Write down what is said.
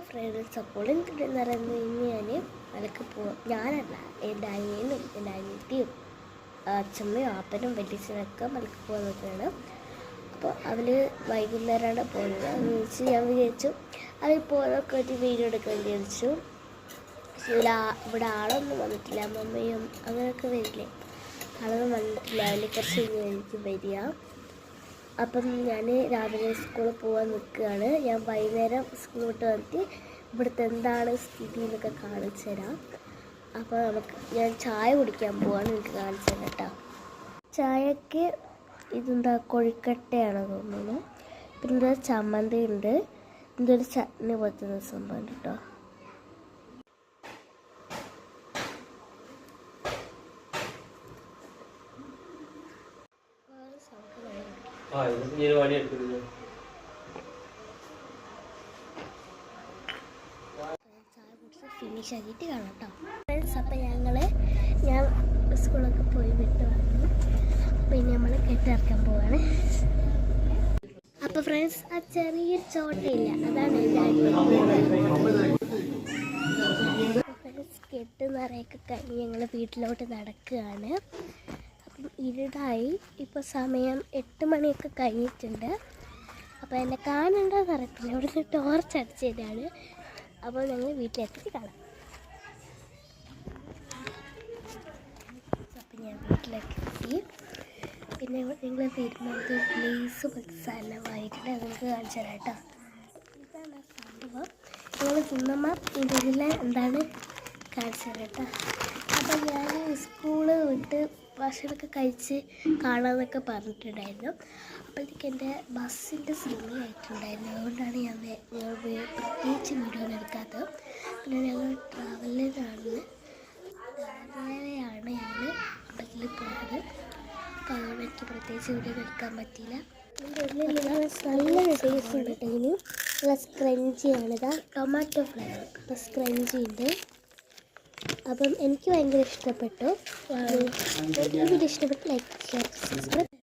Friends അപ്പോൾ എന്തിട്ടെന്ന് പറയുന്നത് ഇന്ന് ഞാൻ മലക്ക് പോവാം. ഞാനല്ല, എൻ്റെ അനിയനും എൻ്റെ അനിയത്തിയും അച്ഛമ്മയും ആപ്പനും വലിയച്ഛനൊക്കെ മലക്ക് പോകാൻ നോക്കുകയാണ്. അപ്പോൾ അവർ വൈകുന്നേരമാണ് പോകുന്നത്. എന്ന് വെച്ച് ഞാൻ വിചാരിച്ചു അവർ പോകുന്നതൊക്കെ ഒരു വീഡിയോ എടുക്കാൻ വിചാരിച്ചു. ഇവിടെ ആളൊന്നും വന്നിട്ടില്ല, അമ്മമ്മയും അങ്ങനെയൊക്കെ വരില്ലേ, ആളൊന്നും വന്നിട്ടില്ല. അതിൽ കുറച്ച് കഴിഞ്ഞായിരിക്കും വരിക. അപ്പം ഞാൻ രാവിലെ സ്കൂളിൽ പോകാൻ നിൽക്കുകയാണ്. ഞാൻ വൈകുന്നേരം സ്കൂൾ വിട്ട് വന്നിട്ട് ഇവിടുത്തെ എന്താണ് സ്ഥിതി എന്നൊക്കെ കാണിച്ചു തരാം. അപ്പോൾ ഞാൻ ചായ കുടിക്കാൻ പോവാണ്, എനിക്ക് കാണിച്ചു തരാം കേട്ടോ. ചായക്ക് ഇതെന്താ കൊഴുക്കട്ടയാണ് തോന്നുന്നു. പിന്നെ എന്താ ചമ്മന്തി ഉണ്ട്, ഇതൊരു ചട്നി പോലത്തെ സംഭവം ഉണ്ട് കേട്ടോ. ഫിനിഷ് ആക്കിയിട്ട് കാണാം കേട്ടോ ഫ്രണ്ട്സ്. അപ്പം ഞാൻ സ്കൂളൊക്കെ പോയി വിട്ട് വന്നു. പിന്നെ നമ്മൾ കെട്ടിറക്കാൻ പോവാണ്. അപ്പോൾ ഫ്രണ്ട്സ്, ആ ചെറിയൊരു ചോട്ടയില്ല, അതാണ് ഫ്രണ്ട്സ്. കെട്ട് നിറയൊക്കെ കഴിഞ്ഞ് ഞങ്ങൾ വീട്ടിലോട്ട് നടക്കുകയാണ്. അപ്പം ഇരുടായി, ഇപ്പോൾ സമയം 8 മണിയൊക്കെ കഴിഞ്ഞിട്ടുണ്ട്. അപ്പോൾ എന്നെ കാണേണ്ടതെന്ന് അറിയത്തില്ല, ഇവിടുന്ന് ടോർച്ച് അടിച്ചതാണ്. അപ്പോൾ ഞങ്ങൾ വീട്ടിലെത്തിച്ച് കാണാം. അപ്പം ഞാൻ വീട്ടിലേക്ക് എത്തി. പിന്നെ നിങ്ങൾ വരുന്നത് പ്ലേസ് മസാല വായിക്കട്ടെ, നിങ്ങൾക്ക് കാണിച്ചു തരാം കേട്ടോ. ഇതാണ് സംഭവം. നിങ്ങൾ സുന്നമ്മ ഇതിലെ എന്താണ് കാണിച്ചു തരാം കേട്ടോ. അപ്പം ഞാൻ സ്കൂള് വിട്ട് ഭക്ഷണമൊക്കെ കഴിച്ച് കാണാമെന്നൊക്കെ പറഞ്ഞിട്ടുണ്ടായിരുന്നു. അപ്പോഴത്തേക്ക് എൻ്റെ ബസ്സിൻ്റെ സമയമായിട്ടുണ്ടായിരുന്നു. അതുകൊണ്ടാണ് ഞാൻ പ്രത്യേകിച്ച് വീഡിയോ എടുക്കാത്തത്. പിന്നെ ഞങ്ങൾ ട്രാവലിലാണ് ഞങ്ങൾ അമ്പലത്തിൽ പോയത്. അപ്പോൾ അതുകൊണ്ട് എനിക്ക് പ്രത്യേകിച്ച് വീഡിയോ എടുക്കാൻ പറ്റിയില്ല. നല്ല ടേസ്റ്റ് ഉണ്ട് ഇതിന്. നല്ല സ്ക്രഞ്ചിയാണിത്, ടൊമാറ്റോ ഫ്ലേവർ. അപ്പോൾ സ്ക്രഞ്ചി ഉണ്ട്. അപ്പം എനിക്ക് ഭയങ്കര ഇഷ്ടപ്പെട്ടു. വീഡിയോ ഇഷ്ടപ്പെട്ട് ലൈക്ക് ഷെയർ സബ്സ്ക്രൈബ്.